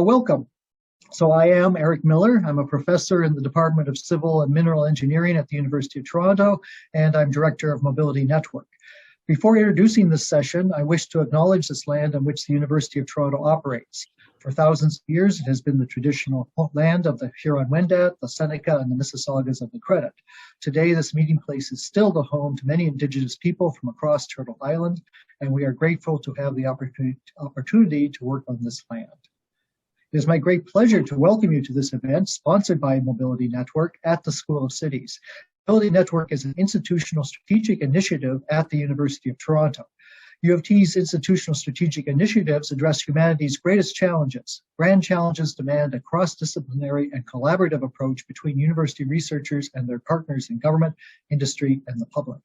Welcome. So I am Eric Miller. I'm a professor in the Department of Civil and Mineral Engineering at the University of Toronto, and I'm Director of Mobility Network. Before introducing this session, I wish to acknowledge this land on which the University of Toronto operates. For thousands of years, it has been the traditional land of the Huron-Wendat, the Seneca, and the Mississaugas of the Credit. Today, this meeting place is still the home to many Indigenous people from across Turtle Island, and we are grateful to have the opportunity to work on this land. It is my great pleasure to welcome you to this event sponsored by Mobility Network at the School of Cities. Mobility Network is an institutional strategic initiative at the University of Toronto. U of T's institutional strategic initiatives address humanity's greatest challenges. Grand challenges demand a cross-disciplinary and collaborative approach between university researchers and their partners in government, industry, and the public.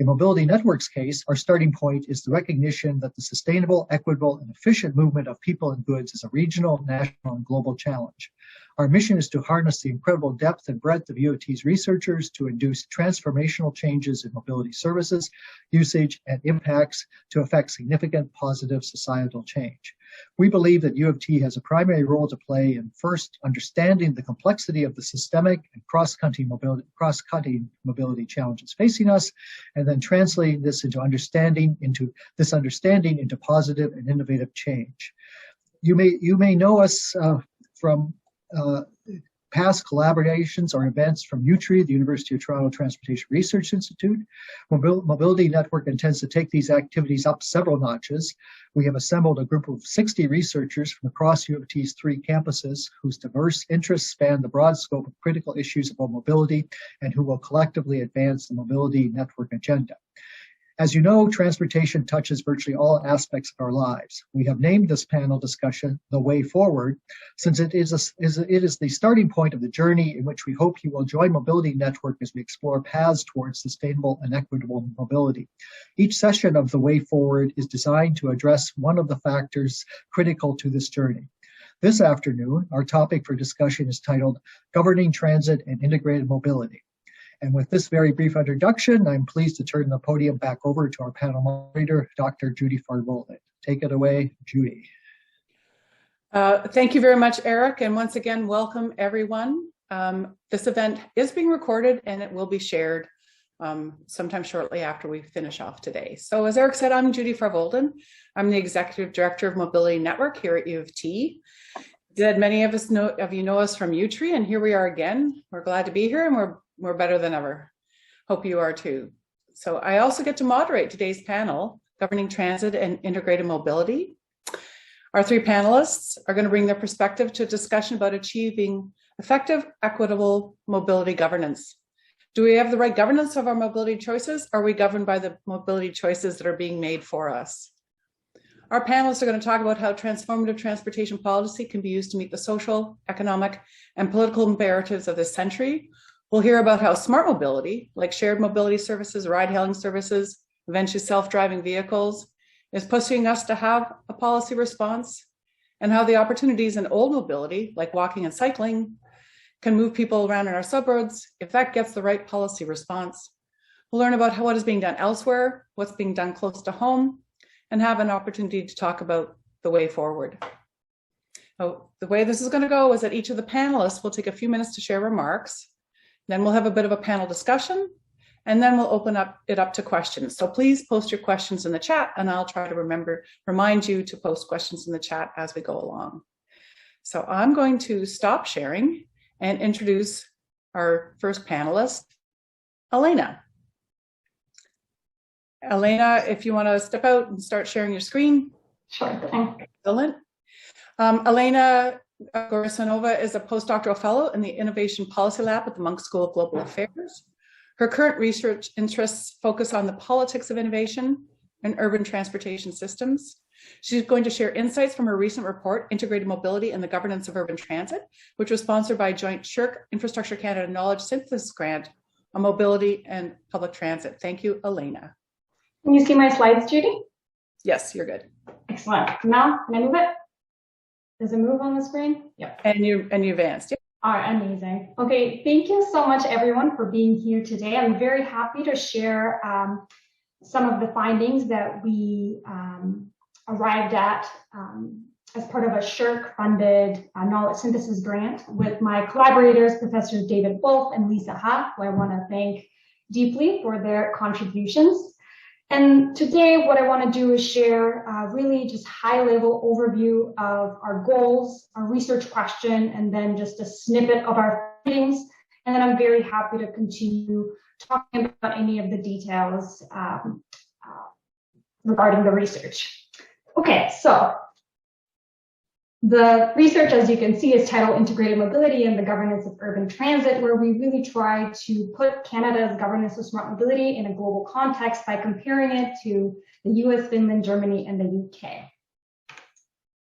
In Mobility Network's case, our starting point is the recognition that the sustainable, equitable, and efficient movement of people and goods is a regional, national, and global challenge. Our mission is to harness the incredible depth and breadth of U of T's researchers to induce transformational changes in mobility services, usage, and impacts to affect significant positive societal change. We believe that U of T has a primary role to play in first understanding the complexity of the systemic and cross-cutting mobility challenges facing us, and then translating this understanding into positive and innovative change. You may know us from past collaborations or events from UTRI, the University of Toronto Transportation Research Institute. Mobility Network intends to take these activities up several notches. We have assembled a group of 60 researchers from across U of T's 3 campuses whose diverse interests span the broad scope of critical issues about mobility and who will collectively advance the Mobility Network agenda. As you know, transportation touches virtually all aspects of our lives. We have named this panel discussion The Way Forward, since it is the starting point of the journey in which we hope you will join Mobility Network as we explore paths towards sustainable and equitable mobility. Each session of The Way Forward is designed to address one of the factors critical to this journey. This afternoon, our topic for discussion is titled Governing Transit and Integrated Mobility. And with this very brief introduction, I'm pleased to turn the podium back over to our panel moderator, Dr. Judy Farvolden. Take it away, Judy. Thank you very much, Eric. And once again, welcome everyone. This event is being recorded and it will be shared sometime shortly after we finish off today. So as Eric said, I'm Judy Farvolden. I'm the Executive Director of Mobility Network here at U of T. Many of you know us from UTRI, and here we are again. We're glad to be here, and we're better than ever. Hope you are too. So I also get to moderate today's panel, Governing Transit and Integrated Mobility. Our 3 panelists are going to bring their perspective to a discussion about achieving effective, equitable mobility governance. Do we have the right governance of our mobility choices? Are we governed by the mobility choices that are being made for us? Our panelists are going to talk about how transformative transportation policy can be used to meet the social, economic, and political imperatives of this century. We'll hear about how smart mobility, like shared mobility services, ride-hailing services, eventually self-driving vehicles, is pushing us to have a policy response, and how the opportunities in old mobility, like walking and cycling, can move people around in our suburbs if that gets the right policy response. We'll learn about what is being done elsewhere, what's being done close to home, and have an opportunity to talk about the way forward. The way this is going to go is that each of the panelists will take a few minutes to share remarks. Then we'll have a bit of a panel discussion, and then we'll open it up to questions. So please post your questions in the chat, and I'll try to remind you to post questions in the chat as we go along. So I'm going to stop sharing and introduce our first panelist, Elena. Elena, if you want to step out and start sharing your screen. Sure. Excellent. Elena Goracinova is a postdoctoral fellow in the Innovation Policy Lab at the Munk School of Global Affairs. Her current research interests focus on the politics of innovation and urban transportation systems. She's going to share insights from her recent report, Integrated Mobility and the Governance of Urban Transit, which was sponsored by a joint SSHRC Infrastructure Canada Knowledge Synthesis Grant on mobility and public transit. Thank you, Elena. Can you see my slides, Judy? Yes, you're good. Excellent. Now, can I move it? Does it move on the screen? Yep. And you advanced. Yep. All right, amazing. Okay, thank you so much, everyone, for being here today. I'm very happy to share some of the findings that we arrived at as part of a SSHRC-funded knowledge synthesis grant with my collaborators, Professors David Wolf and Lisa Ha, who I want to thank deeply for their contributions. And today, what I want to do is share really just high-level overview of our goals, our research question, and then just a snippet of our findings. And then I'm very happy to continue talking about any of the details regarding the research. Okay, so the research, as you can see, is titled Integrated Mobility and the Governance of Urban Transit, where we really try to put Canada's governance of smart mobility in a global context by comparing it to the US, Finland, Germany, and the UK.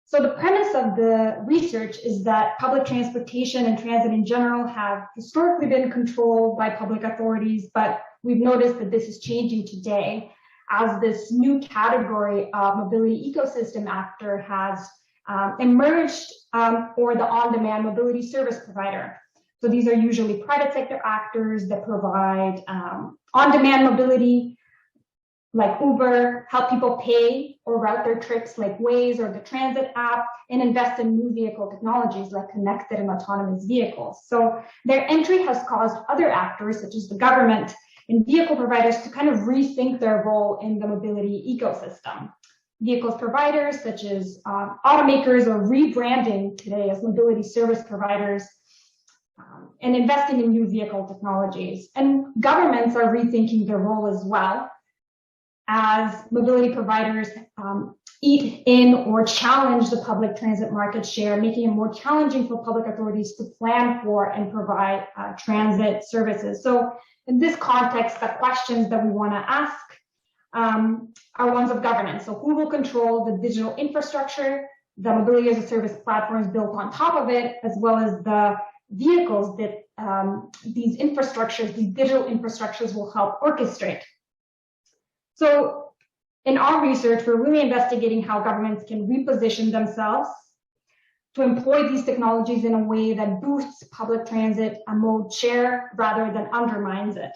So the premise of the research is that public transportation and transit in general have historically been controlled by public authorities, but we've noticed that this is changing today as this new category of mobility ecosystem actor has emerged, or the on-demand mobility service provider. So these are usually private sector actors that provide on-demand mobility, like Uber, help people pay or route their trips like Waze or the transit app, and invest in new vehicle technologies like connected and autonomous vehicles. So their entry has caused other actors, such as the government and vehicle providers, to kind of rethink their role in the mobility ecosystem. Vehicles providers such as automakers are rebranding today as mobility service providers and investing in new vehicle technologies. And governments are rethinking their role as well, as mobility providers eat in or challenge the public transit market share, making it more challenging for public authorities to plan for and provide transit services. So in this context, the questions that we want to ask are ones of governance. So who will control the digital infrastructure, the mobility as a service platforms built on top of it, as well as the vehicles that these infrastructures, these digital infrastructures will help orchestrate. So in our research, we're really investigating how governments can reposition themselves to employ these technologies in a way that boosts public transit mode share rather than undermines it.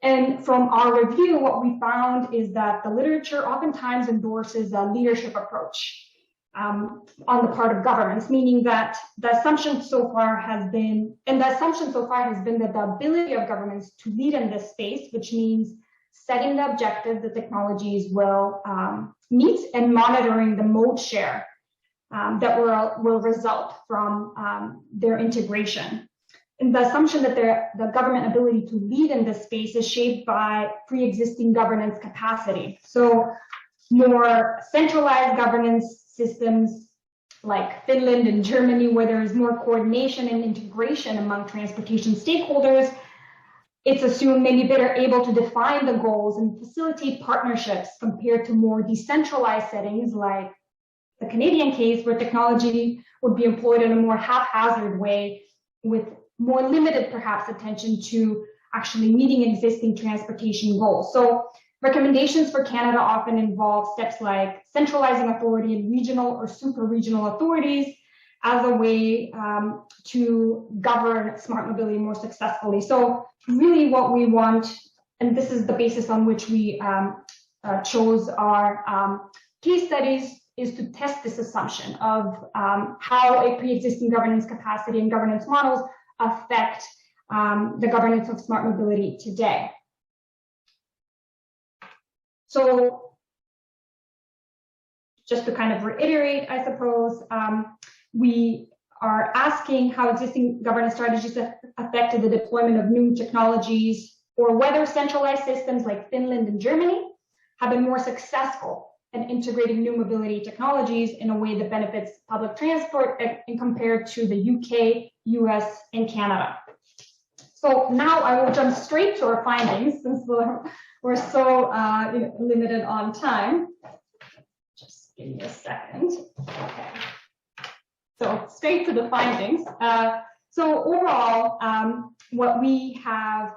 And from our review, what we found is that the literature oftentimes endorses a leadership approach on the part of governments, meaning that the assumption so far has been that the ability of governments to lead in this space, which means setting the objective the technologies will meet and monitoring the mode share that will result from their integration. And the assumption that the government ability to lead in this space is shaped by pre-existing governance capacity. So more centralized governance systems like Finland and Germany, where there is more coordination and integration among transportation stakeholders, it's assumed maybe better able to define the goals and facilitate partnerships compared to more decentralized settings like the Canadian case, where technology would be employed in a more haphazard way with more limited, perhaps, attention to actually meeting existing transportation goals. So recommendations for Canada often involve steps like centralizing authority in regional or super-regional authorities as a way to govern smart mobility more successfully. So really what we want, and this is the basis on which we chose our case studies, is to test this assumption of how a pre-existing governance capacity and governance models affect the governance of smart mobility today. So just to kind of reiterate, I suppose, we are asking how existing governance strategies have affected the deployment of new technologies, or whether centralized systems like Finland and Germany have been more successful in integrating new mobility technologies in a way that benefits public transport and compared to the UK, US, and Canada. So now I will jump straight to our findings, since we're so limited on time. Just give me a second. Okay. So straight to the findings. So overall, what we have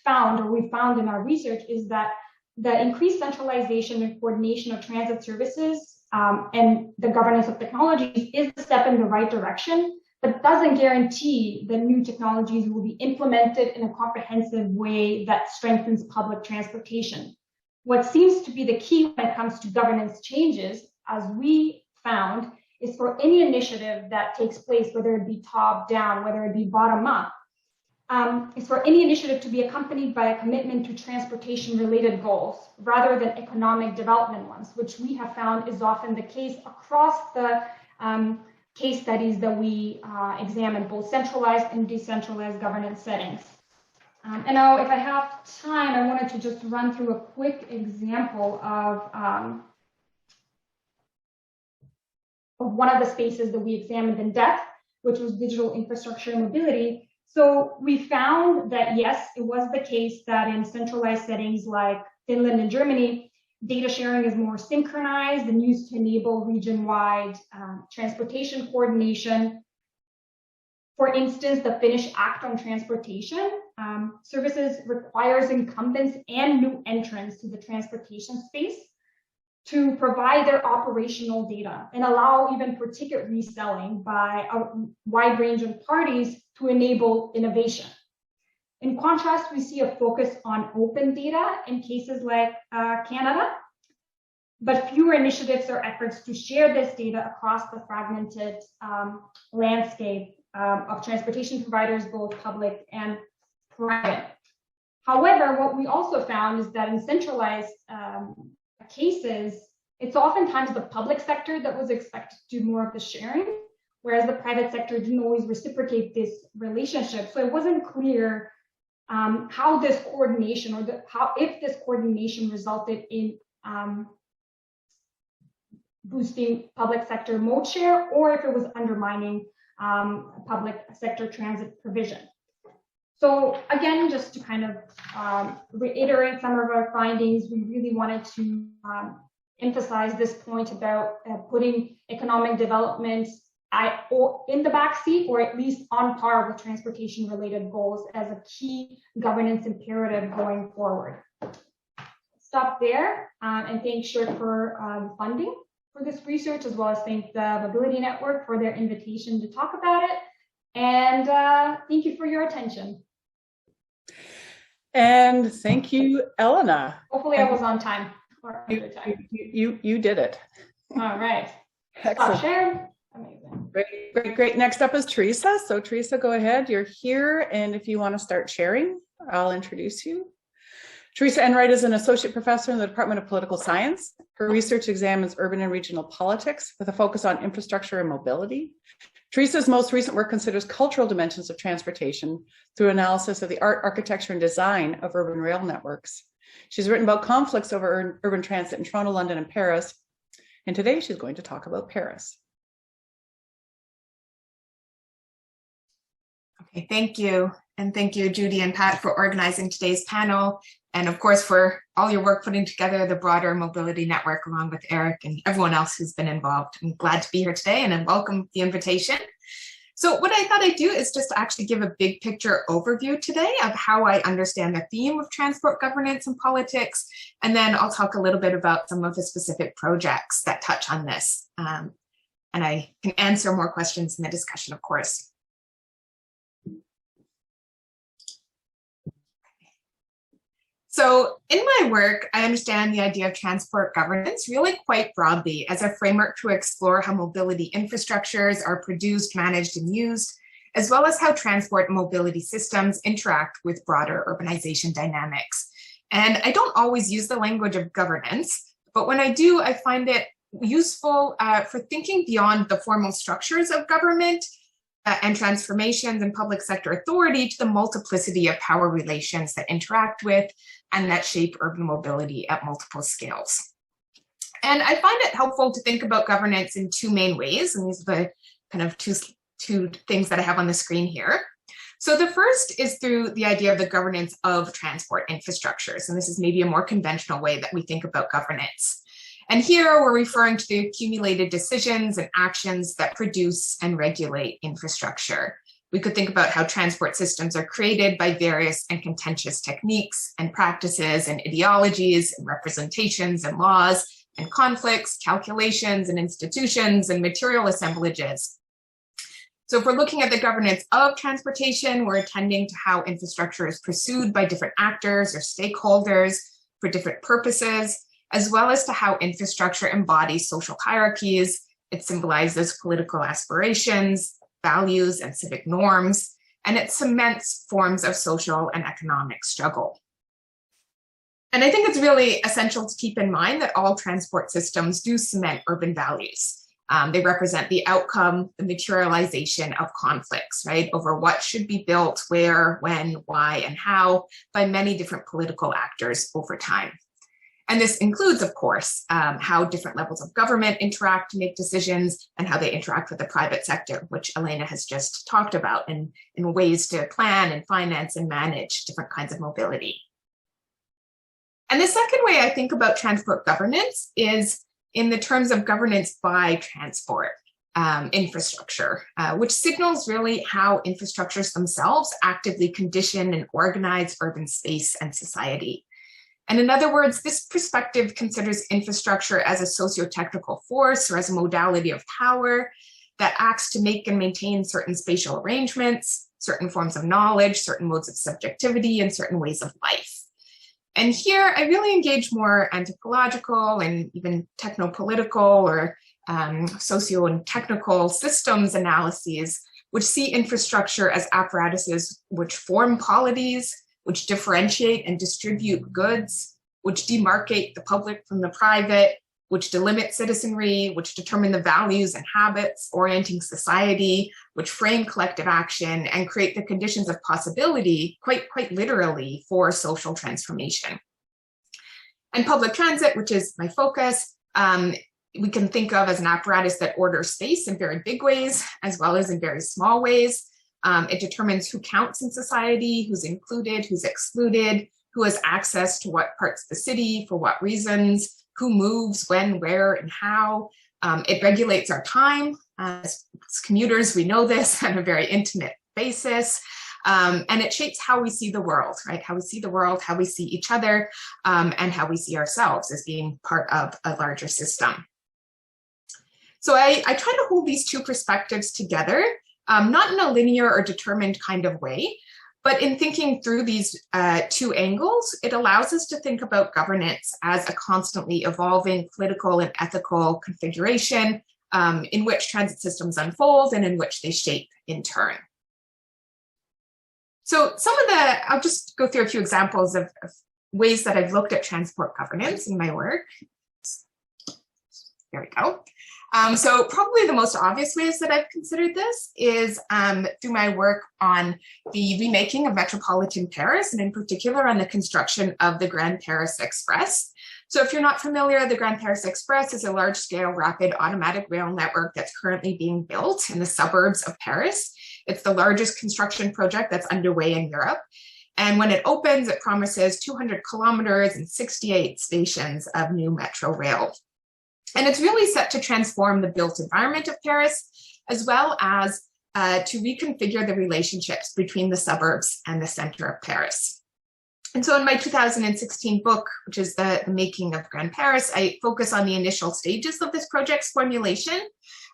found, or we found in our research, is that the increased centralization and coordination of transit services and the governance of technologies is a step in the right direction, but doesn't guarantee that new technologies will be implemented in a comprehensive way that strengthens public transportation. What seems to be the key when it comes to governance changes, as we found, is for any initiative that takes place, whether it be top down, whether it be bottom up, is for any initiative to be accompanied by a commitment to transportation related goals rather than economic development ones, which we have found is often the case across the case studies that we examine, both centralized and decentralized governance settings. And now, if I have time, I wanted to just run through a quick example of one of the spaces that we examined in depth, which was digital infrastructure and mobility. So we found that, yes, it was the case that in centralized settings like Finland and Germany, data sharing is more synchronized and used to enable region-wide transportation coordination. For instance, the Finnish Act on Transportation Services requires incumbents and new entrants to the transportation space to provide their operational data and allow even for ticket reselling by a wide range of parties to enable innovation. In contrast, we see a focus on open data in cases like Canada, but fewer initiatives or efforts to share this data across the fragmented landscape of transportation providers, both public and private. However, what we also found is that in centralized cases, it's oftentimes the public sector that was expected to do more of the sharing, whereas the private sector didn't always reciprocate this relationship. So it wasn't clear how this coordination or if this coordination resulted in boosting public sector mode share, or if it was undermining public sector transit provision. So again, just to kind of reiterate some of our findings, we really wanted to emphasize this point about putting economic development in the backseat, or at least on par with transportation-related goals as a key governance imperative going forward. Stop there and thank SSHRC for funding for this research, as well as thank the Mobility Network for their invitation to talk about it. And thank you for your attention. And thank you, Elena. Hopefully I was on time. You did it. All right. Excellent. Stop sharing. Amazing. Great. Next up is Theresa. So Theresa, go ahead. You're here. And if you want to start sharing, I'll introduce you. Theresa Enright is an associate professor in the Department of Political Science. Her research examines urban and regional politics with a focus on infrastructure and mobility. Theresa's most recent work considers cultural dimensions of transportation through analysis of the art, architecture, and design of urban rail networks. She's written about conflicts over urban transit in Toronto, London, and Paris. And today she's going to talk about Paris. Okay, thank you. And thank you, Judy and Pat, for organizing today's panel. And of course, for all your work putting together the broader mobility network, along with Eric and everyone else who's been involved. I'm glad to be here today and I welcome the invitation. So what I thought I'd do is just actually give a big picture overview today of how I understand the theme of transport governance and politics. And then I'll talk a little bit about some of the specific projects that touch on this. And I can answer more questions in the discussion, of course. So in my work, I understand the idea of transport governance really quite broadly as a framework to explore how mobility infrastructures are produced, managed, and used, as well as how transport and mobility systems interact with broader urbanization dynamics. And I don't always use the language of governance, but when I do, I find it useful for thinking beyond the formal structures of government and transformations in public sector authority to the multiplicity of power relations that interact with and that shape urban mobility at multiple scales. And I find it helpful to think about governance in two main ways, and these are the kind of two things that I have on the screen here. So the first is through the idea of the governance of transport infrastructures, and this is maybe a more conventional way that we think about governance. And here we're referring to the accumulated decisions and actions that produce and regulate infrastructure. We could think about how transport systems are created by various and contentious techniques and practices and ideologies and representations and laws and conflicts, calculations and institutions and material assemblages. So if we're looking at the governance of transportation, we're attending to how infrastructure is pursued by different actors or stakeholders for different purposes, as well as to how infrastructure embodies social hierarchies It symbolizes political aspirations, values, and civic norms, and it cements forms of social and economic struggle. And I think it's really essential to keep in mind that all transport systems do cement urban values. They represent the outcome, the materialization of conflicts, right, over what should be built, where, when, why, and how by many different political actors over time. And this includes, of course, how different levels of government interact to make decisions and how they interact with the private sector, which Elena has just talked about, in ways to plan and finance and manage different kinds of mobility. And the second way I think about transport governance is in the terms of governance by transport infrastructure, which signals really how infrastructures themselves actively condition and organize urban space and society. And in other words, this perspective considers infrastructure as a socio-technical force or as a modality of power that acts to make and maintain certain spatial arrangements, certain forms of knowledge, certain modes of subjectivity, and certain ways of life. And here I really engage more anthropological and even technopolitical or socio and technical systems analyses, which see infrastructure as apparatuses which form polities, which differentiate and distribute goods, which demarcate the public from the private, which delimit citizenry, which determine the values and habits orienting society, which frame collective action and create the conditions of possibility, quite literally, for social transformation. And public transit, which is my focus, we can think of as an apparatus that orders space in very big ways, as well as in very small ways. It determines who counts in society, who's included, who's excluded, who has access to what parts of the city, for what reasons, who moves, when, where, and how. It regulates our time. As commuters, we know this on a very intimate basis. And it shapes how we see the world, right? How we see the world, how we see each other, and how we see ourselves as being part of a larger system. So I try to hold these two perspectives together, not in a linear or determined kind of way, but in thinking through these two angles, it allows us to think about governance as a constantly evolving political and ethical configuration in which transit systems unfold and in which they shape in turn. So I'll just go through a few examples of ways that I've looked at transport governance in my work. There we go. So probably the most obvious ways that I've considered this is through my work on the remaking of metropolitan Paris, and in particular on the construction of the Grand Paris Express. So if you're not familiar, the Grand Paris Express is a large-scale rapid automatic rail network that's currently being built in the suburbs of Paris. It's the largest construction project that's underway in Europe. And when it opens, it promises 200 kilometers and 68 stations of new metro rail. And it's really set to transform the built environment of Paris, as well as to reconfigure the relationships between the suburbs and the center of Paris. And so in my 2016 book, which is the making of Grand Paris, I focus on the initial stages of this project's formulation.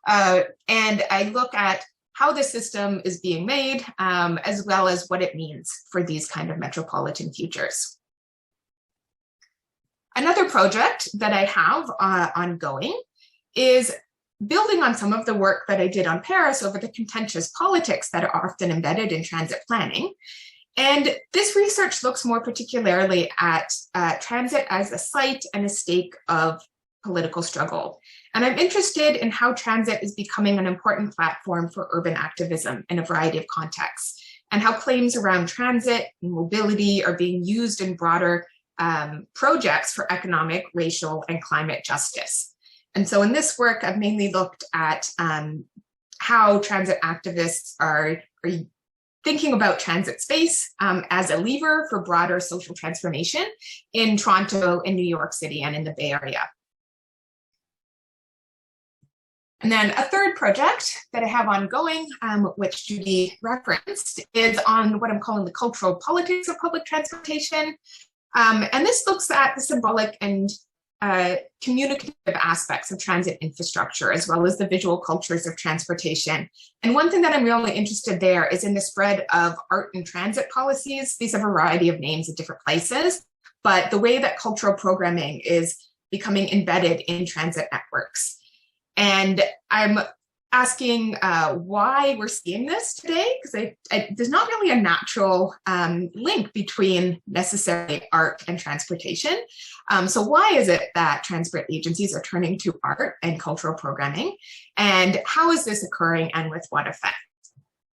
And I look at how the system is being made, as well as what it means for these kind of metropolitan futures. Another project that I have ongoing is building on some of the work that I did on Paris over the contentious politics that are often embedded in transit planning. And this research looks more particularly at transit as a site and a stake of political struggle. And I'm interested in how transit is becoming an important platform for urban activism in a variety of contexts, and how claims around transit and mobility are being used in broader projects for economic, racial, and climate justice. And so in this work, I've mainly looked at how transit activists are thinking about transit space as a lever for broader social transformation in Toronto, in New York City, and in the Bay Area. And then a third project that I have ongoing, which Judy referenced, is on what I'm calling the cultural politics of public transportation. And this looks at the symbolic and communicative aspects of transit infrastructure, as well as the visual cultures of transportation. And one thing that I'm really interested there is in the spread of art and transit policies. These have a variety of names in different places, but the way that cultural programming is becoming embedded in transit networks. And I'm asking why we're seeing this today, because there's not really a natural link between necessarily art and transportation. So why is it that transport agencies are turning to art and cultural programming? And how is this occurring and with what effect?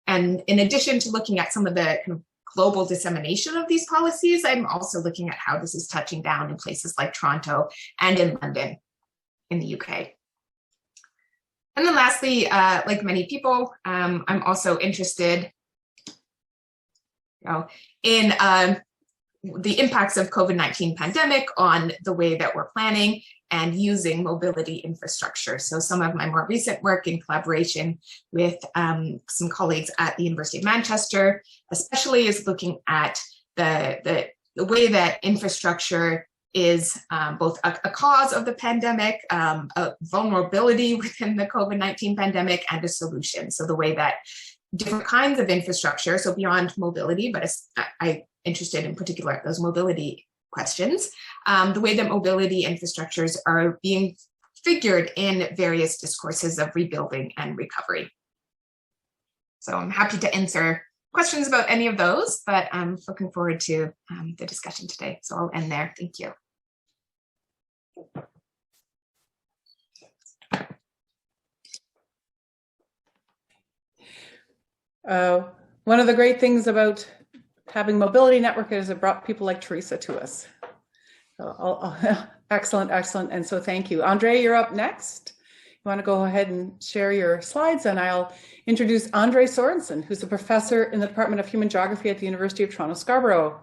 And in addition to looking at some of the kind of global dissemination of these policies, I'm also looking at how this is touching down in places like Toronto and in London in the UK. And then lastly, like many people, I'm also interested in the impacts of COVID-19 pandemic on the way that we're planning and using mobility infrastructure. So some of my more recent work in collaboration with some colleagues at the University of Manchester, especially is looking at the way that infrastructure is both a cause of the pandemic, a vulnerability within the COVID-19 pandemic, and a solution. So the way that different kinds of infrastructure, so beyond mobility, but I'm interested in particular those mobility questions, the way that mobility infrastructures are being figured in various discourses of rebuilding and recovery. So I'm happy to answer questions about any of those, but I'm looking forward to the discussion today. So I'll end there. Thank you. One of the great things about having mobility network is it brought people like Theresa to us. Excellent, excellent. And so thank you. Andre, you're up next. You want to go ahead and share your slides, and I'll introduce Andre Sorensen, who's a professor in the Department of Human Geography at the University of Toronto, Scarborough.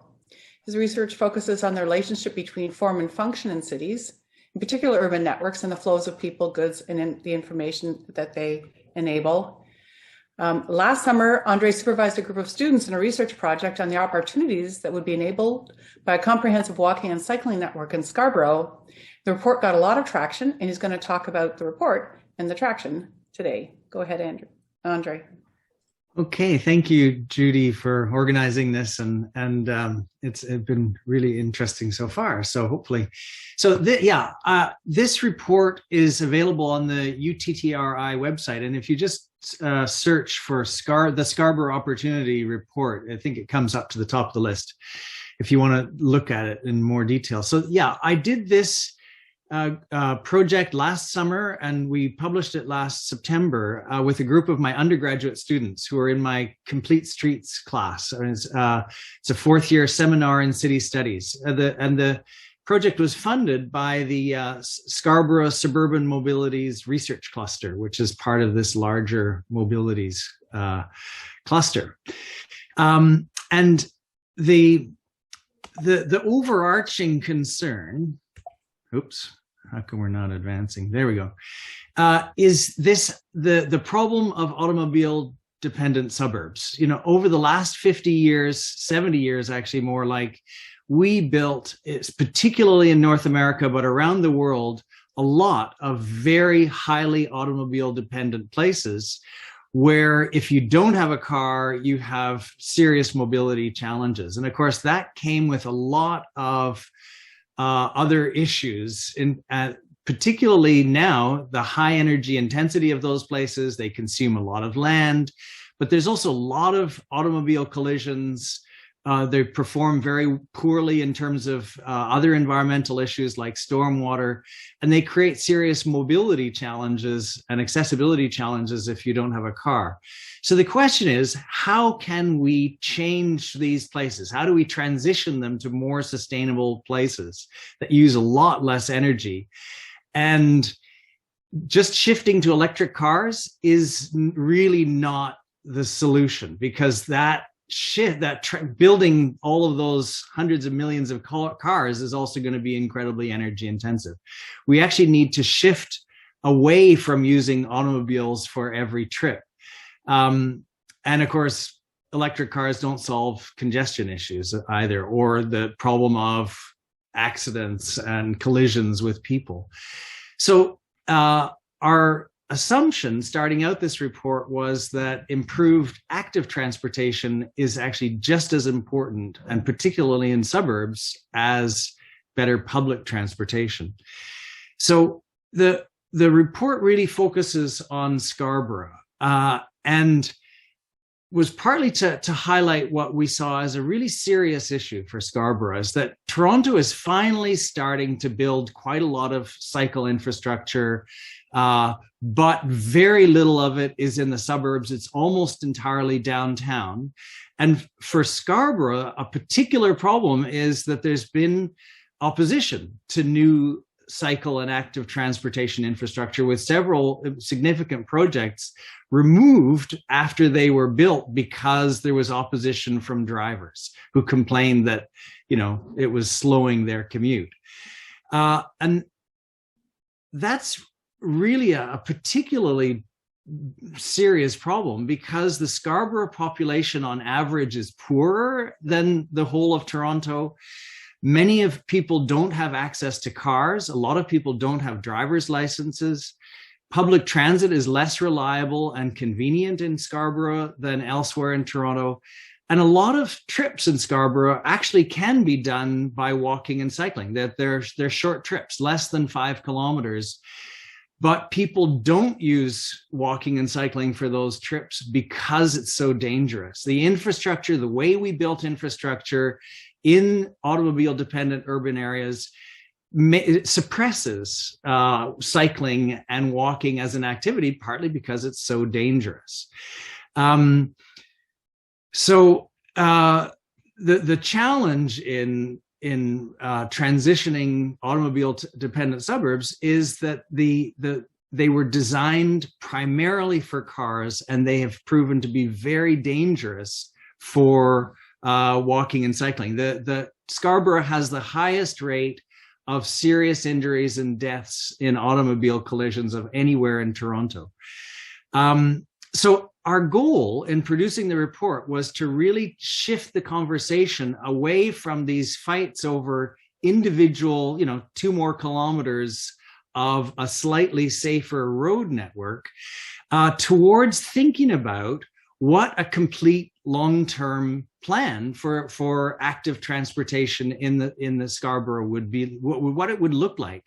His research focuses on the relationship between form and function in cities, in particular urban networks, and the flows of people, goods, and the information that they enable. Last summer, Andre supervised a group of students in a research project on the opportunities that would be enabled by a comprehensive walking and cycling network in Scarborough. The report got a lot of traction, and he's going to talk about the report and the traction today. Go ahead, Andre. Okay, thank you, Judy, for organizing this, and it's been really interesting so far. So hopefully, this report is available on the UTTRI website, and if you just search for the Scarborough Opportunity Report, I think it comes up to the top of the list if you want to look at it in more detail. So yeah, I did this project last summer, and we published it last September with a group of my undergraduate students who are in my Complete Streets class. It's a fourth-year seminar in city studies. The project was funded by the Scarborough Suburban Mobilities Research Cluster, which is part of this larger mobilities cluster. And the overarching concern, oops, how come we're not advancing? There we go. Is this the problem of automobile dependent suburbs? You know, over the last 50 years, 70 years, actually more like, we built, it's particularly in North America, but around the world, a lot of very highly automobile dependent places where if you don't have a car, you have serious mobility challenges. And of course, that came with a lot of other issues, particularly now, the high energy intensity of those places. They consume a lot of land, but there's also a lot of automobile collisions. They perform very poorly in terms of other environmental issues like stormwater, and they create serious mobility challenges and accessibility challenges if you don't have a car. So the question is, how can we change these places? How do we transition them to more sustainable places that use a lot less energy? And just shifting to electric cars is really not the solution, because building all of those hundreds of millions of cars is also going to be incredibly energy intensive. We actually need to shift away from using automobiles for every trip. And of course, electric cars don't solve congestion issues either, or the problem of accidents and collisions with people. So our assumption starting out this report was that improved active transportation is actually just as important, and particularly in suburbs, as better public transportation. So the report really focuses on Scarborough, and was partly to highlight what we saw as a really serious issue for Scarborough, is that Toronto is finally starting to build quite a lot of cycle infrastructure, but very little of it is in the suburbs. It's almost entirely downtown. And for Scarborough, a particular problem is that there's been opposition to new cycle and active transportation infrastructure, with several significant projects removed after they were built because there was opposition from drivers who complained that, it was slowing their commute. And that's really a particularly serious problem, because the Scarborough population on average is poorer than the whole of Toronto. Many of people don't have access to cars. A lot of people don't have driver's licenses. Public transit is less reliable and convenient in Scarborough than elsewhere in Toronto. And a lot of trips in Scarborough actually can be done by walking and cycling. They're short trips, less than 5 kilometers. But people don't use walking and cycling for those trips because it's so dangerous. The infrastructure, the way we built infrastructure in automobile-dependent urban areas, it suppresses cycling and walking as an activity, partly because it's so dangerous. So the challenge in transitioning automobile-dependent suburbs is that they were designed primarily for cars, and they have proven to be very dangerous for walking and cycling. The Scarborough has the highest rate of serious injuries and deaths in automobile collisions of anywhere in Toronto. So our goal in producing the report was to really shift the conversation away from these fights over individual, 2 more kilometers of a slightly safer road network, towards thinking about what a complete long-term plan for active transportation in the Scarborough would be, what it would look like,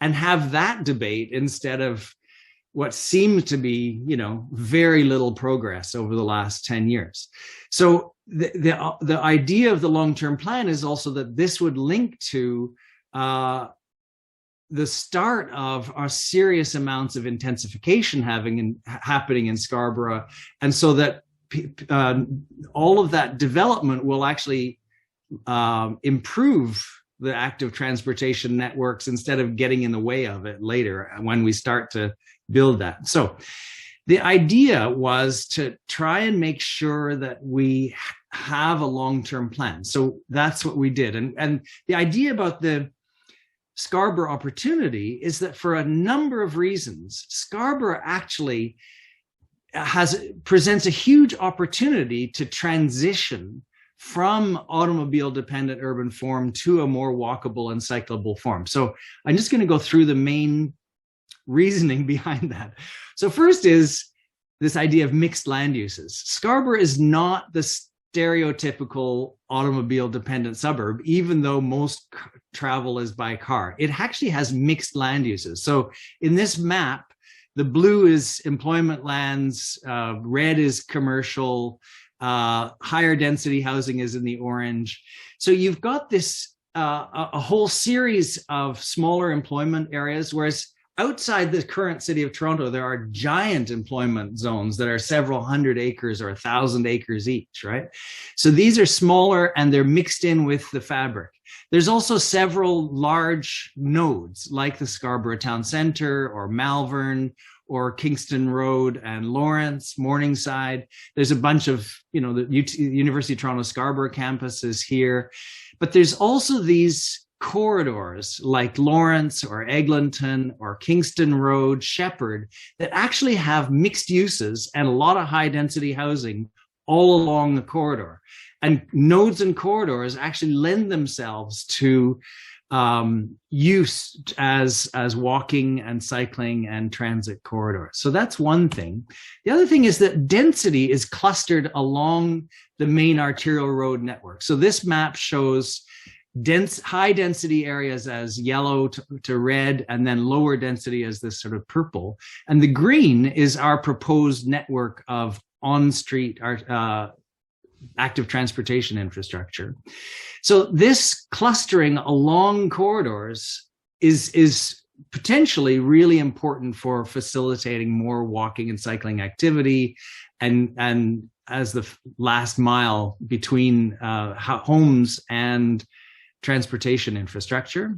and have that debate instead of what seems to be, very little progress over the last 10 years. So the idea of the long-term plan is also that this would link to the start of our serious amounts of intensification happening in Scarborough, and so that all of that development will actually improve the active transportation networks instead of getting in the way of it later when we start to build that. So the idea was to try and make sure that we have a long-term plan. So that's what we did. And the idea about the Scarborough opportunity is that for a number of reasons, Scarborough actually presents a huge opportunity to transition from automobile-dependent urban form to a more walkable and cyclable form. So I'm just going to go through the main reasoning behind that. So first is this idea of mixed land uses. Scarborough is not the stereotypical automobile-dependent suburb, even though most travel is by car. It actually has mixed land uses. So in this map, the blue is employment lands, red is commercial, higher density housing is in the orange. So you've got this a whole series of smaller employment areas, whereas outside the current city of Toronto, there are giant employment zones that are several hundred acres or 1,000 acres each, right? So these are smaller and they're mixed in with the fabric. There's also several large nodes like the Scarborough Town Centre or Malvern or Kingston Road and Lawrence, Morningside. There's a bunch of, the University of Toronto Scarborough campus is here. But there's also these corridors like Lawrence or Eglinton or Kingston Road, Shepherd, that actually have mixed uses and a lot of high density housing all along the corridor. And nodes and corridors actually lend themselves to use as walking and cycling and transit corridors. So that's one thing. The other thing is that density is clustered along the main arterial road network. So this map shows high density areas as yellow to red, and then lower density as this sort of purple. And the green is our proposed network of on-street active transportation infrastructure. So this clustering along corridors is potentially really important for facilitating more walking and cycling activity, and as the last mile between homes and transportation infrastructure.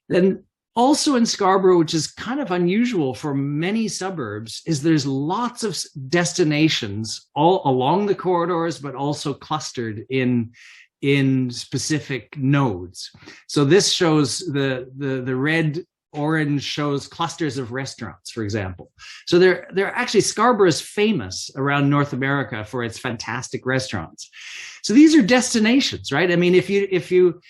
Then also in Scarborough, which is kind of unusual for many suburbs, is there's lots of destinations all along the corridors, but also clustered in specific nodes. So this shows the red orange shows clusters of restaurants, for example. So they're actually, Scarborough is famous around North America for its fantastic restaurants. So these are destinations, right? I mean, if you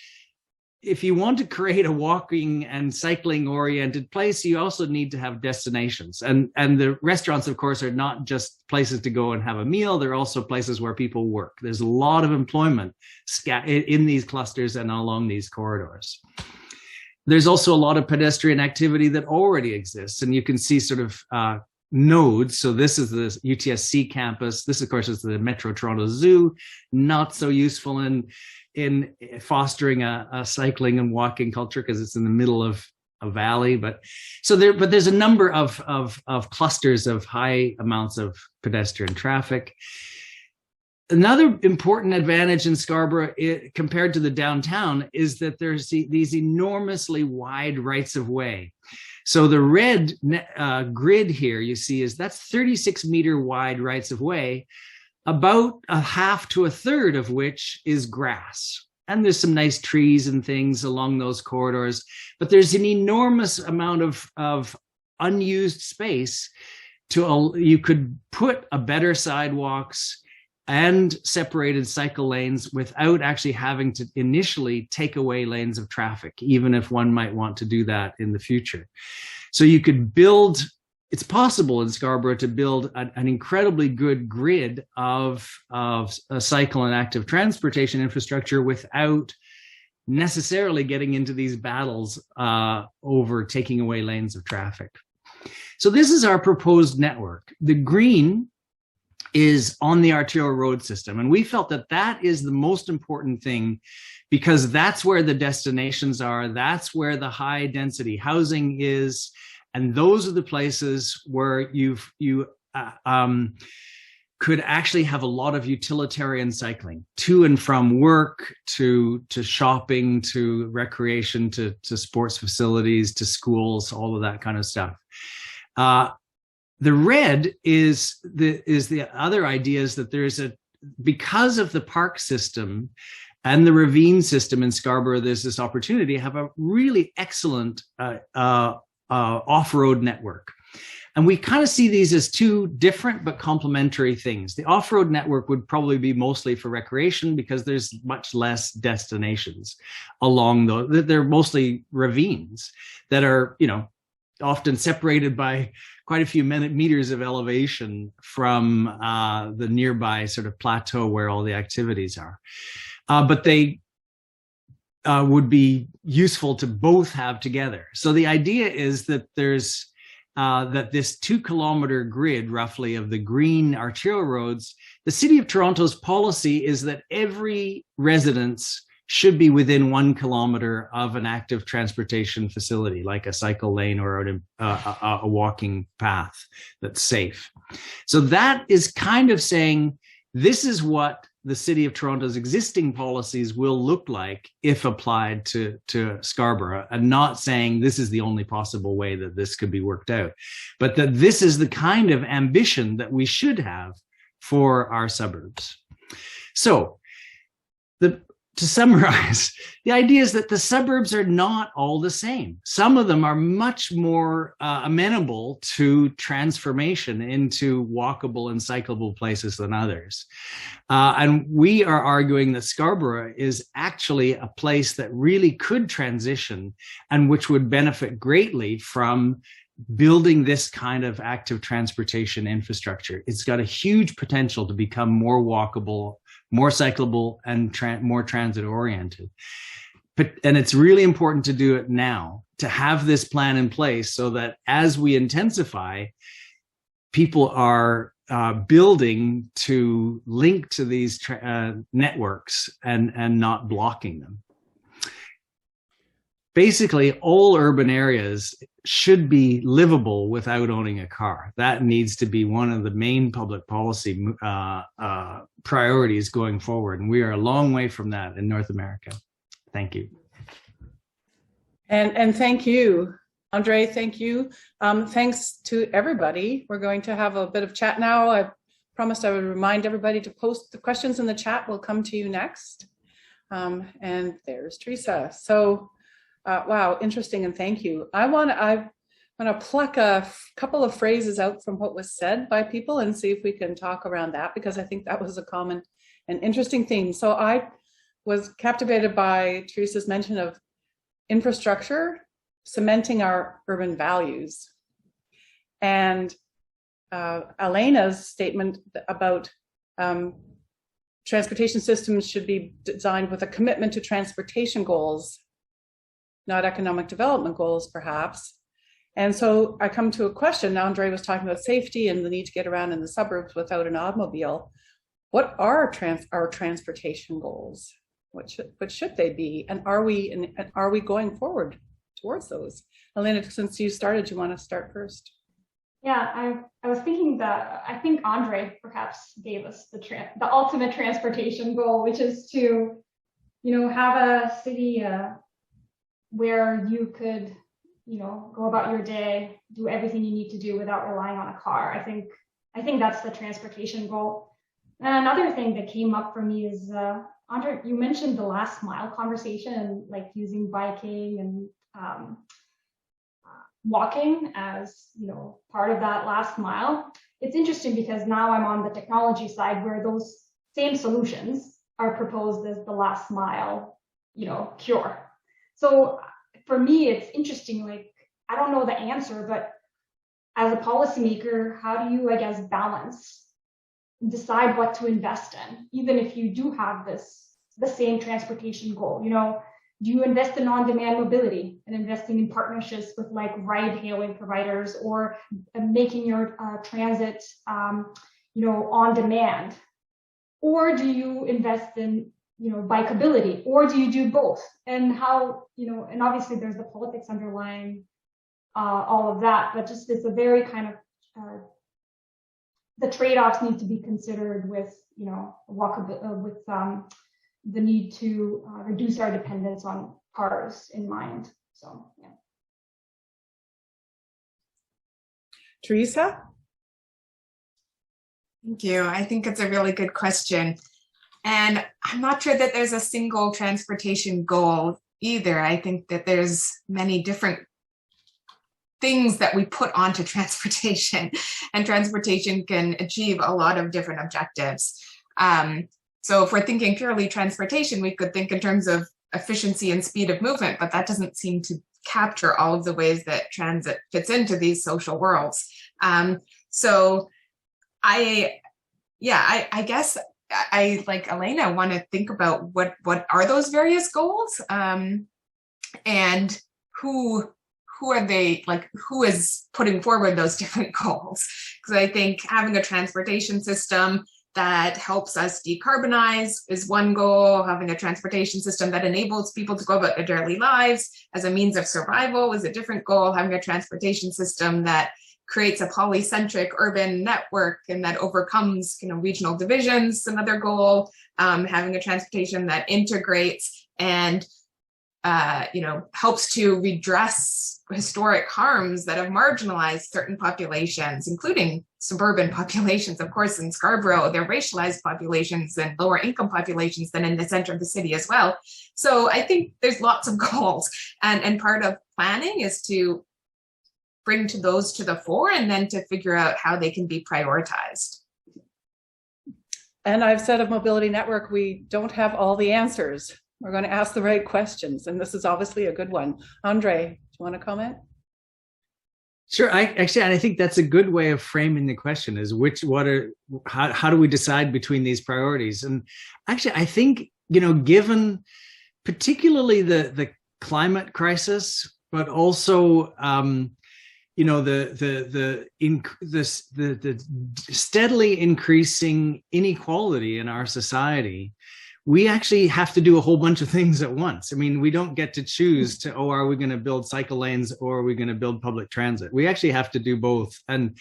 want to create a walking and cycling oriented place, you also need to have destinations. And the restaurants, of course, are not just places to go and have a meal. They're also places where people work. There's a lot of employment in these clusters and along these corridors. There's also a lot of pedestrian activity that already exists. And you can see sort of nodes. So this is the UTSC campus. This, of course, is the Metro Toronto Zoo. Not so useful in fostering a cycling and walking culture because it's in the middle of a valley. But there's a number of clusters of high amounts of pedestrian traffic. Another important advantage in Scarborough compared to the downtown is that there's these enormously wide rights of way. So the red grid here you see that's 36-meter wide rights of way, about a half to a third of which is grass. And there's some nice trees and things along those corridors, but there's an enormous amount of unused space you could put a better sidewalks and separated cycle lanes without actually having to initially take away lanes of traffic, even if one might want to do that in the future. So you could build, it's possible in Scarborough to build an incredibly good grid of a cycle and active transportation infrastructure without necessarily getting into these battles over taking away lanes of traffic. So this is our proposed network. The green is on the arterial road system. And we felt that that is the most important thing because that's where the destinations are. That's where the high density housing is. And those are the places where you could actually have a lot of utilitarian cycling to and from work, to shopping, to recreation, to sports facilities, to schools, all of that kind of stuff. The red is the other idea is that there's because of the park system and the ravine system in Scarborough, there's this opportunity to have a really excellent off-road network. And we kind of see these as two different but complementary things. The off-road network would probably be mostly for recreation because there's much less destinations along those. They're mostly ravines that are, often separated by quite a few meters of elevation from the nearby sort of plateau where all the activities are. But they would be useful to both have together. So the idea is that there's that this 2-kilometer grid roughly of the green arterial roads, the City of Toronto's policy is that every residence should be within 1 kilometer of an active transportation facility, like a cycle lane or a walking path that's safe. So that is kind of saying, this is what the City of Toronto's existing policies will look like if applied to Scarborough, and not saying this is the only possible way that this could be worked out, but that this is the kind of ambition that we should have for our suburbs. So to summarize, the idea is that the suburbs are not all the same. Some of them are much more amenable to transformation into walkable and cyclable places than others. And we are arguing that Scarborough is actually a place that really could transition and which would benefit greatly from building this kind of active transportation infrastructure. It's got a huge potential to become more walkable, more cyclable, and more transit oriented. and it's really important to do it now, to have this plan in place so that as we intensify, people are building to link to these networks and not blocking them. Basically, all urban areas should be livable without owning a car. That needs to be one of the main public policy priorities going forward. And we are a long way from that in North America. Thank you. And thank you, Andre, thank you. Thanks to everybody. We're going to have a bit of chat now. I promised I would remind everybody to post the questions in the chat. We'll come to you next. And there's Theresa. So, wow, interesting, and thank you. I want to pluck a couple of phrases out from what was said by people and see if we can talk around that, because I think that was a common and interesting theme. So I was captivated by Theresa's mention of infrastructure cementing our urban values, and Elena's statement about transportation systems should be designed with a commitment to transportation goals, not economic development goals, perhaps. And so I come to a question. Andre was talking about safety and the need to get around in the suburbs without an automobile. What are our transportation goals? What should they be? And are we going forward towards those? Elena, since you started, you want to start first? Yeah, I was thinking that I think Andre perhaps gave us the ultimate transportation goal, which is to, have a city where you could, go about your day, do everything you need to do without relying on a car. I think that's the transportation goal. And another thing that came up for me is, Andre, you mentioned the last mile conversation, like using biking and walking as, part of that last mile. It's interesting because now I'm on the technology side where those same solutions are proposed as the last mile, cure. So for me, it's interesting, like, I don't know the answer, but as a policymaker, how do you, balance, decide what to invest in, even if you do have the same transportation goal? Do you invest in on-demand mobility and investing in partnerships with like ride-hailing providers, or making your transit, on demand? Or do you invest in, bikeability, or do you do both? And how, and obviously there's the politics underlying all of that, but just it's a very kind of, the trade-offs need to be considered with, with the need to reduce our dependence on cars in mind. So, yeah. Theresa? Thank you. I think it's a really good question. And I'm not sure that there's a single transportation goal either. I think that there's many different things that we put onto transportation, and transportation can achieve a lot of different objectives. So if we're thinking purely transportation, we could think in terms of efficiency and speed of movement, but that doesn't seem to capture all of the ways that transit fits into these social worlds. So I guess I, like Elena, want to think about what are those various goals, and who are they, like, who is putting forward those different goals? Because I think having a transportation system that helps us decarbonize is one goal. Having a transportation system that enables people to go about their daily lives as a means of survival is a different goal. Having a transportation system that creates a polycentric urban network and that overcomes, regional divisions, another goal. Having a transportation that integrates and helps to redress historic harms that have marginalized certain populations, including suburban populations. Of course, in Scarborough, they're racialized populations and lower income populations than in the center of the city as well. So I think there's lots of goals, and part of planning is to bring those to the fore and then to figure out how they can be prioritized. And I've said of Mobility Network, we don't have all the answers. We're going to ask the right questions, and this is obviously a good one. Andre, do you want to comment? Sure. I think that's a good way of framing the question: is how do we decide between these priorities? And actually, I think, given particularly the climate crisis, but also the steadily increasing inequality in our society. We actually have to do a whole bunch of things at once. I mean, we don't get to choose to, are we going to build cycle lanes or are we going to build public transit? We actually have to do both, and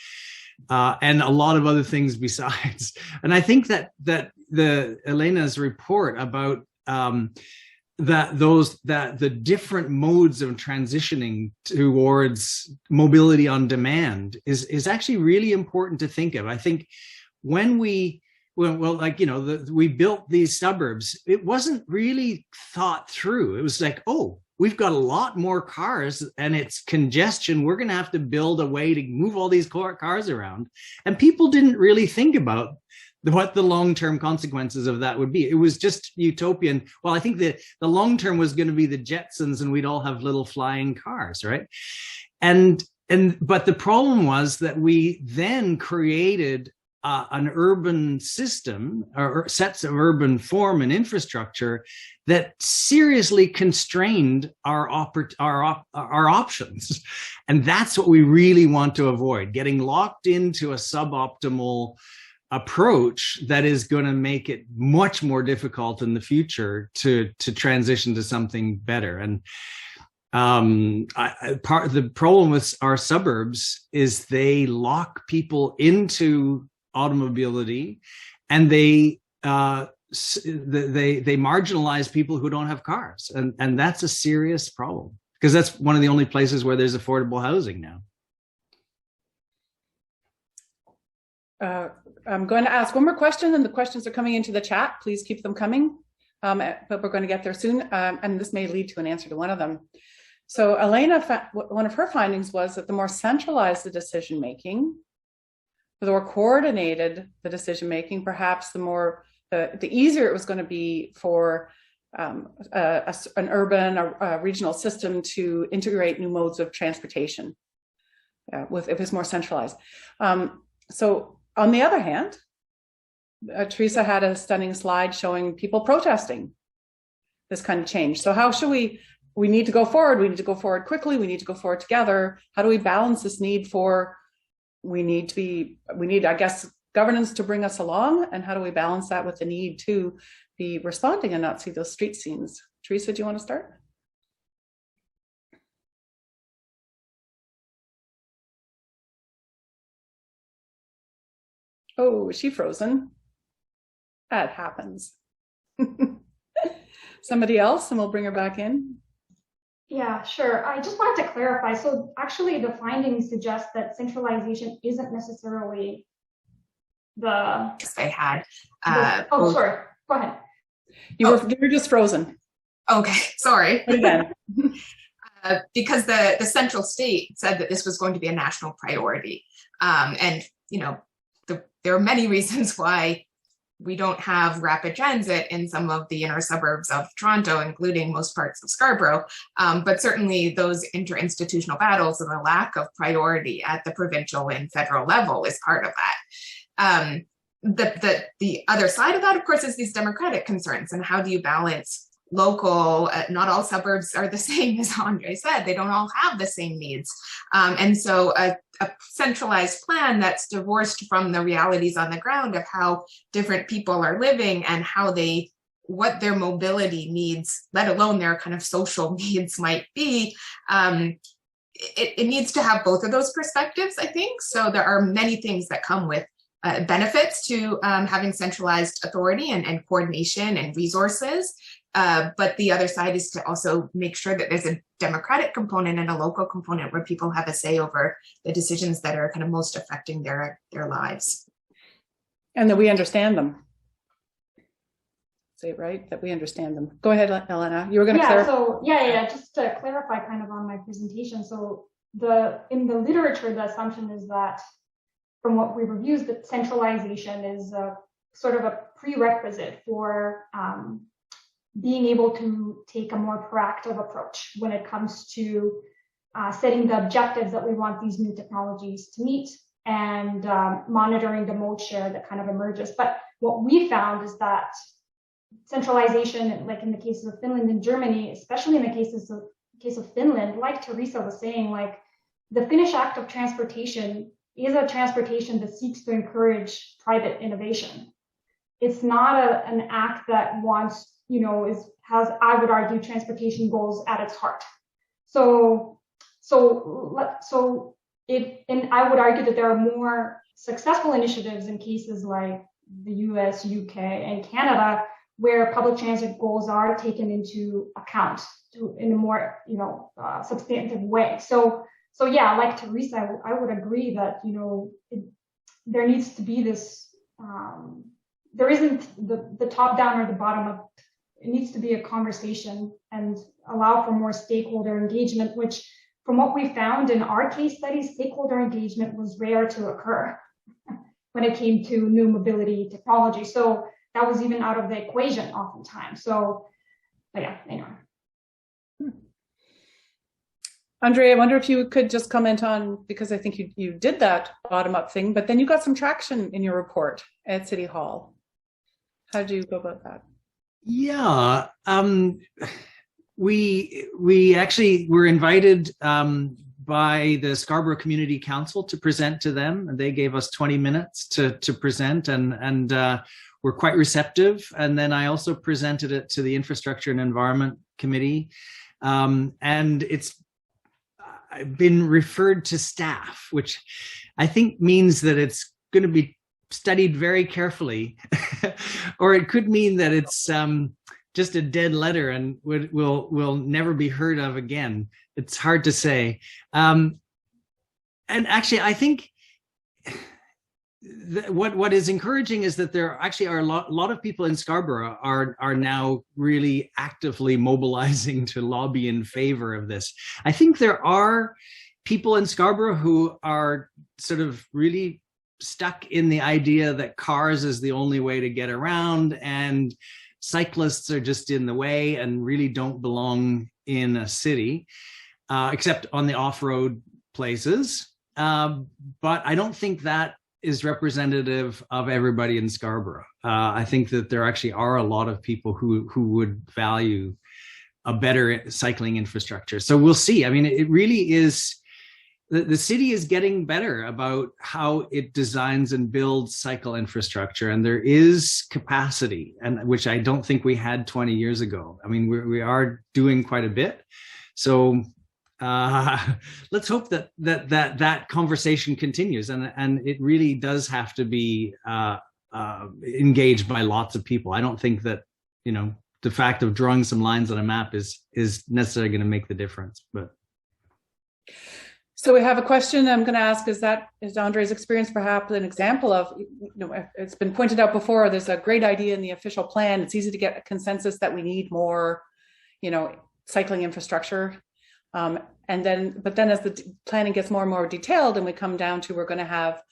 a lot of other things besides. And I think that the Elena's report about the different modes of transitioning towards mobility on demand is actually really important to think of. I think when we built these suburbs, it wasn't really thought through. It was like, oh, we've got a lot more cars and it's congestion. We're going to have to build a way to move all these cars around. And people didn't really think about what the long-term consequences of that would be. It was just utopian. Well, I think the long-term was going to be the Jetsons and we'd all have little flying cars, right? But the problem was that we then created an urban system or sets of urban form and infrastructure that seriously constrained our options. And that's what we really want to avoid, getting locked into a suboptimal approach that is going to make it much more difficult in the future to transition to something better. And part of the problem with our suburbs is they lock people into automobility, and they marginalize people who don't have cars, and that's a serious problem because that's one of the only places where there's affordable housing now. I'm going to ask one more question, and the questions are coming into the chat. Please keep them coming, but we're going to get there soon, and this may lead to an answer to one of them. So Elena, one of her findings was that the more centralized the decision making, the more coordinated the decision making, perhaps the easier it was going to be for an urban or regional system to integrate new modes of transportation, if it's more centralized. So on the other hand, Theresa had a stunning slide showing people protesting this kind of change. So how should we need to go forward. We need to go forward quickly. We need to go forward together. How do we balance this need for, we need, I guess, governance to bring us along? And how do we balance that with the need to be responding and not see those street scenes? Theresa, do you want to start? Oh, is she frozen? That happens. Somebody else, and we'll bring her back in. Yeah, sure. I just wanted to clarify. So actually the findings suggest that centralization isn't necessarily the... They had... oh, sorry. Go ahead. You were just frozen. Okay, sorry. Again. Because the central state said that this was going to be a national priority. And, you know, there are many reasons why we don't have rapid transit in some of the inner suburbs of Toronto, including most parts of Scarborough. But certainly those interinstitutional battles and the lack of priority at the provincial and federal level is part of that. The other side of that, of course, is these democratic concerns. And how do you balance local, not all suburbs are the same, as Andre said, they don't all have the same needs. And so a centralized plan that's divorced from the realities on the ground of how different people are living and what their mobility needs, let alone their kind of social needs might be, it needs to have both of those perspectives, I think. So there are many things that come with benefits to having centralized authority and coordination and resources. But the other side is to also make sure that there's a democratic component and a local component where people have a say over the decisions that are kind of most affecting their lives. And that we understand them. Say it right, that we understand them. Go ahead, Elena. You were going to clarify. So just to clarify kind of on my presentation. So in the literature, the assumption is that from what we reviewed, that centralization is sort of a prerequisite for being able to take a more proactive approach when it comes to setting the objectives that we want these new technologies to meet and monitoring the mode share that kind of emerges. But what we found is that centralization, like in the cases of Finland and Germany, especially in the case of Finland, like Theresa was saying, like the Finnish Act of Transportation is a transportation that seeks to encourage private innovation. It's not an act that wants, has, I would argue, transportation goals at its heart. And I would argue that there are more successful initiatives in cases like the US, UK, and Canada, where public transit goals are taken into account in a more, substantive way. So yeah, like Theresa, I would agree that, there needs to be this, there isn't the top down or the bottom up. It needs to be a conversation and allow for more stakeholder engagement, which from what we found in our case studies, stakeholder engagement was rare to occur when it came to new mobility technology. So that was even out of the equation oftentimes. So, but yeah, anyway. Andre, I wonder if you could just comment on, because I think you did that bottom-up thing, but then you got some traction in your report at City Hall. How did you go about that? Yeah, we actually were invited by the Scarborough Community Council to present to them, and they gave us 20 minutes to present, and were quite receptive. And then I also presented it to the Infrastructure and Environment Committee, and it's been referred to staff, which I think means that it's going to be studied very carefully, or it could mean that it's just a dead letter and will never be heard of again. It's hard to say. And actually, I think what is encouraging is that there actually are a lot of people in Scarborough are now really actively mobilizing to lobby in favor of this. I think there are people in Scarborough who are sort of really stuck in the idea that cars is the only way to get around, and cyclists are just in the way and really don't belong in a city, except on the off-road places. But I don't think that is representative of everybody in Scarborough. I think that there actually are a lot of people who would value a better cycling infrastructure. So we'll see. I mean, it really is, the city is getting better about how it designs and builds cycle infrastructure, and there is capacity, and which I don't think we had 20 years ago. I mean, we are doing quite a bit. So let's hope that conversation continues, and it really does have to be engaged by lots of people. I don't think that, the fact of drawing some lines on a map is necessarily going to make the difference, but. So we have a question I'm going to ask, is Andre's experience perhaps an example of, it's been pointed out before, there's a great idea in the official plan. It's easy to get a consensus that we need more, cycling infrastructure. But then as the planning gets more and more detailed and we come down to, we're going to have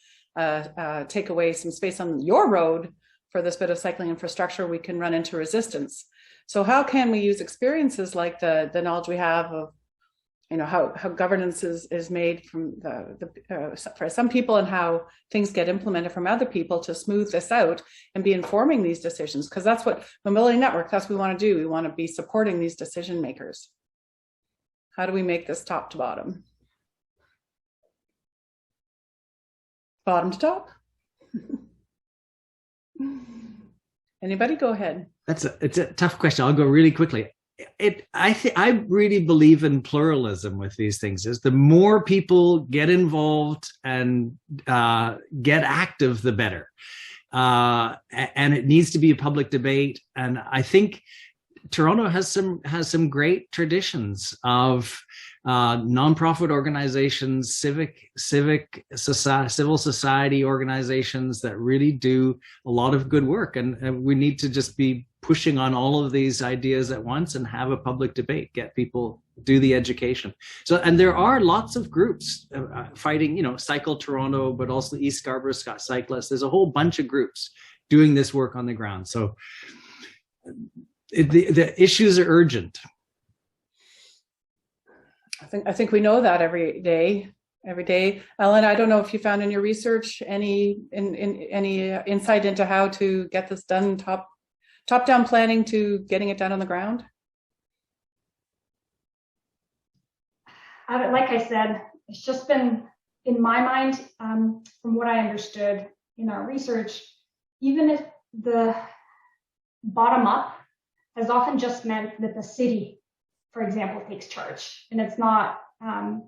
take away some space on your road for this bit of cycling infrastructure, we can run into resistance. So how can we use experiences like the knowledge we have of, how governance is made from for some people, and how things get implemented from other people to smooth this out and be informing these decisions? Because that's what Mobility Network, that's what we want to do. We want to be supporting these decision makers. How do we make this top to bottom? Bottom to top? Anybody? Go ahead. It's a tough question. I'll go really quickly. I really believe in pluralism with these things. Is the more people get involved and get active, the better. And it needs to be a public debate. And I think Toronto has some great traditions of nonprofit organizations, civil society organizations that really do a lot of good work, and we need to just be pushing on all of these ideas at once and have a public debate, get people, do the education. So, and there are lots of groups fighting, Cycle Toronto, but also East Scarborough Cyclists. There's a whole bunch of groups doing this work on the ground. So the issues are urgent. I think we know that every day. Elena, I don't know if you found in your research any insight into how to get this done top top-down planning to getting it done on the ground? Like I said, it's just been, in my mind, from what I understood in our research, even if the bottom up has often just meant that the city, for example, takes charge, and it's not, and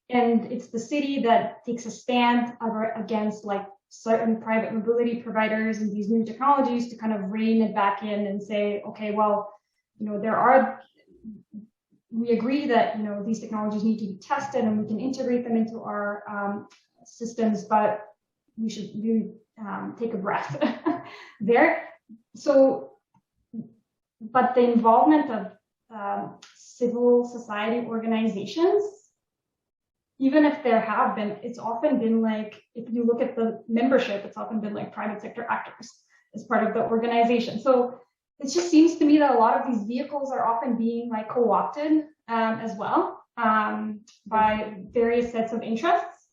it's the city that takes a stand against like certain private mobility providers and these new technologies to kind of rein it back in and say, okay, well, we agree that these technologies need to be tested and we can integrate them into our systems, but we should really take a breath there. So, but the involvement of civil society organizations, even if there have been, it's often been like, if you look at the membership, it's often been like private sector actors as part of the organization. So it just seems to me that a lot of these vehicles are often being like co-opted as well by various sets of interests,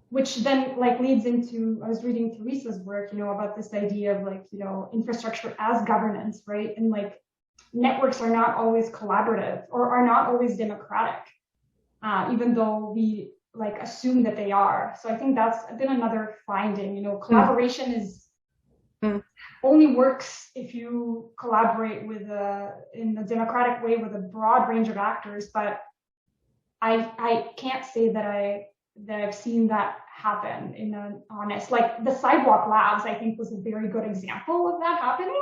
which then like leads into, I was reading Theresa's work, about this idea of like, infrastructure as governance, right? And like networks are not always collaborative or are not always democratic, even though we like assume that they are. So I think that's been another finding, collaboration is only works if you collaborate with in a democratic way with a broad range of actors. But I can't say that I've seen that happen in an honest, like the sidewalk labs, I think was a very good example of that happening.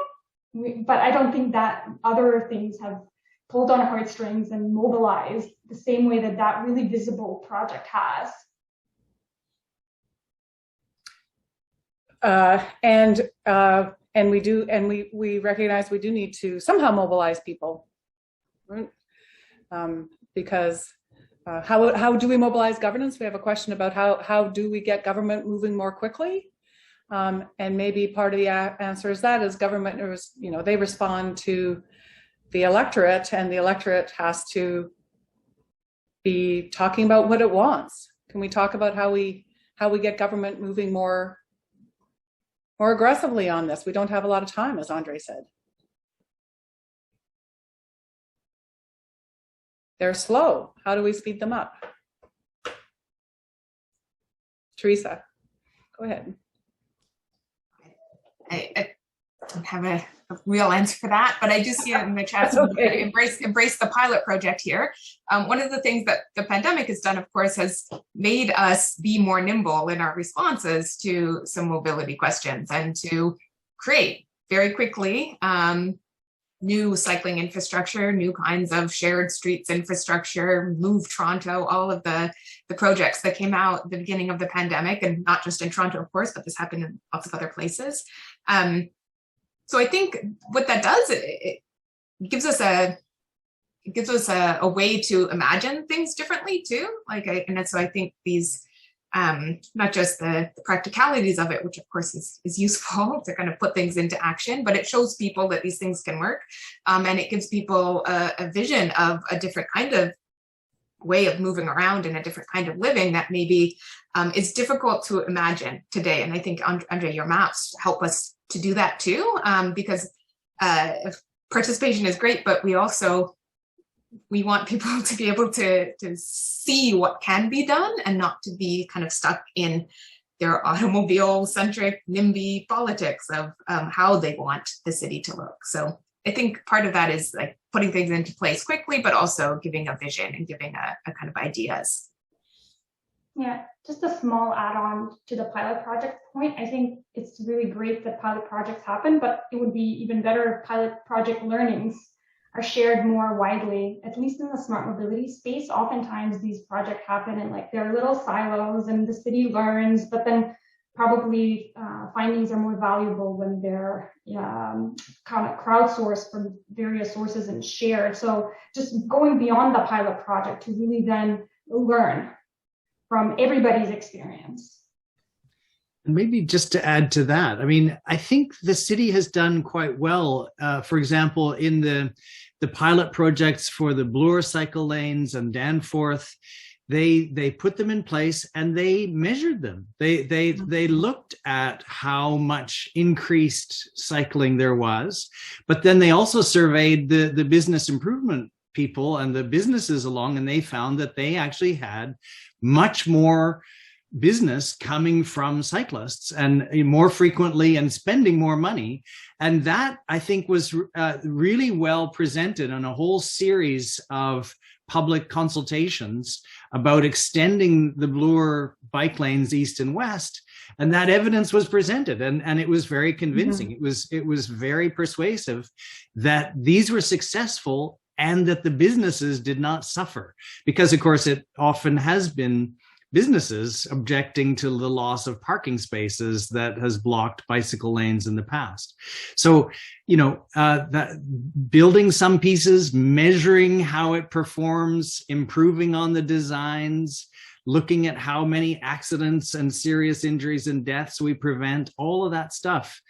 But I don't think that other things have pulled on heartstrings and mobilized the same way that that really visible project has. We recognize we do need to somehow mobilize people, right? Because how do we mobilize governance? We have a question about how do we get government moving more quickly? And maybe part of the answer is that is government, they respond to the electorate, and the electorate has to be talking about what it wants. Can we talk about how we get government moving more aggressively on this? We don't have a lot of time, as Andre said. They're slow. How do we speed them up? Theresa, go ahead. I don't have a real answer for that, but I do see it in the chat. Okay. Embrace the pilot project here. One of the things that the pandemic has done, of course, has made us be more nimble in our responses to some mobility questions and to create very quickly new cycling infrastructure, new kinds of shared streets infrastructure, Move Toronto, all of the projects that came out at the beginning of the pandemic, and not just in Toronto, of course, but this happened in lots of other places. So I think what that does, it gives us a way to imagine things differently too. So I think these, not just the practicalities of it, which of course is useful to kind of put things into action, but it shows people that these things can work, and it gives people a vision of a different kind of way of moving around and a different kind of living that maybe is difficult to imagine today. And I think, Andre, your maps help us to do that too, because participation is great, but we want people to be able to see what can be done and not to be kind of stuck in their automobile-centric NIMBY politics of how they want the city to look. So I think part of that is like putting things into place quickly, but also giving a vision and giving a kind of ideas. Yeah, just a small add-on to the pilot project point. I think it's really great that pilot projects happen, but it would be even better if pilot project learnings are shared more widely, at least in the smart mobility space. Oftentimes these projects happen in like their little silos and the city learns, but then probably findings are more valuable when they're kind of crowdsourced from various sources and shared. So just going beyond the pilot project to really then learn from everybody's experience. And maybe just to add to that, I mean, I think the city has done quite well. For example, in the pilot projects for the Bloor cycle lanes and Danforth, they put them in place and they measured them. They looked at how much increased cycling there was, but then they also surveyed the business improvement people and the businesses along, and they found that they actually had much more business coming from cyclists and more frequently and spending more money. And that, I think, was really well presented in a whole series of public consultations about extending the Bloor bike lanes east and west. And that evidence was presented, and it was very convincing. It was very persuasive that these were successful and that the businesses did not suffer, because of course it often has been businesses objecting to the loss of parking spaces that has blocked bicycle lanes in the past. So, that building some pieces, measuring how it performs, improving on the designs, looking at how many accidents and serious injuries and deaths we prevent, all of that stuff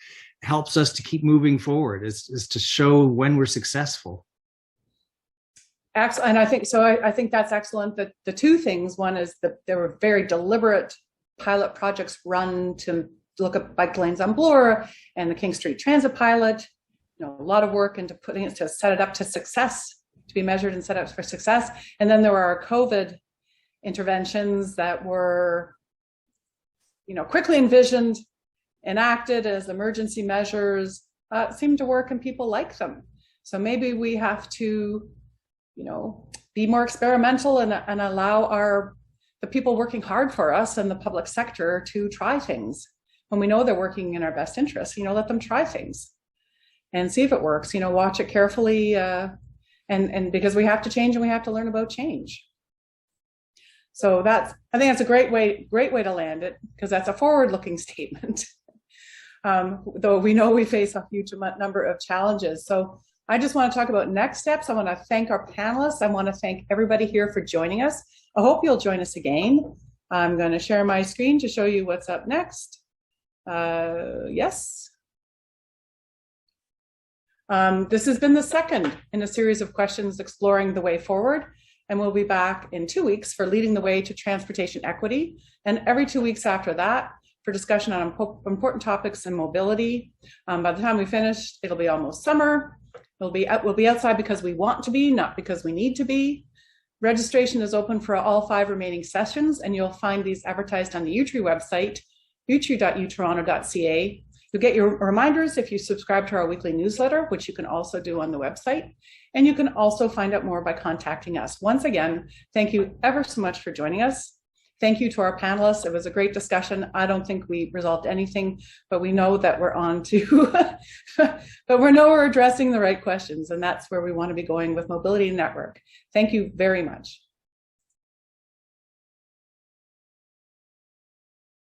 helps us to keep moving forward, is to show when we're successful. And I think that's excellent. That the two things, one is that there were very deliberate pilot projects run to look at bike lanes on Bloor, and the King Street Transit pilot, a lot of work into putting it to set it up to success, to be measured and set up for success. And then there were our COVID interventions that were, quickly envisioned, enacted as emergency measures, seemed to work and people like them. So maybe we have to be more experimental and allow the people working hard for us and the public sector to try things. When we know they're working in our best interest, let them try things and see if it works, watch it carefully. And because we have to change and we have to learn about change. So I think that's a great way to land it, because that's a forward-looking statement. Though we know we face a huge number of challenges. So I just want to talk about next steps. I want to thank our panelists. I want to thank everybody here for joining us. I hope you'll join us again. I'm going to share my screen to show you what's up next. Yes. This has been the second in a series of questions exploring the way forward. And we'll be back in 2 weeks for leading the way to transportation equity. And every 2 weeks after that for discussion on important topics in mobility. By the time we finish, it'll be almost summer. We'll be outside because we want to be, not because we need to be. Registration is open for all 5 remaining sessions, and you'll find these advertised on the UTRI website, utri.utoronto.ca. You'll get your reminders if you subscribe to our weekly newsletter, which you can also do on the website. And you can also find out more by contacting us. Once again, thank you ever so much for joining us. Thank you to our panelists. It was a great discussion. I don't think we resolved anything, but we know that we're on to, but we know we're addressing the right questions, and that's where we want to be going with Mobility Network. Thank you very much.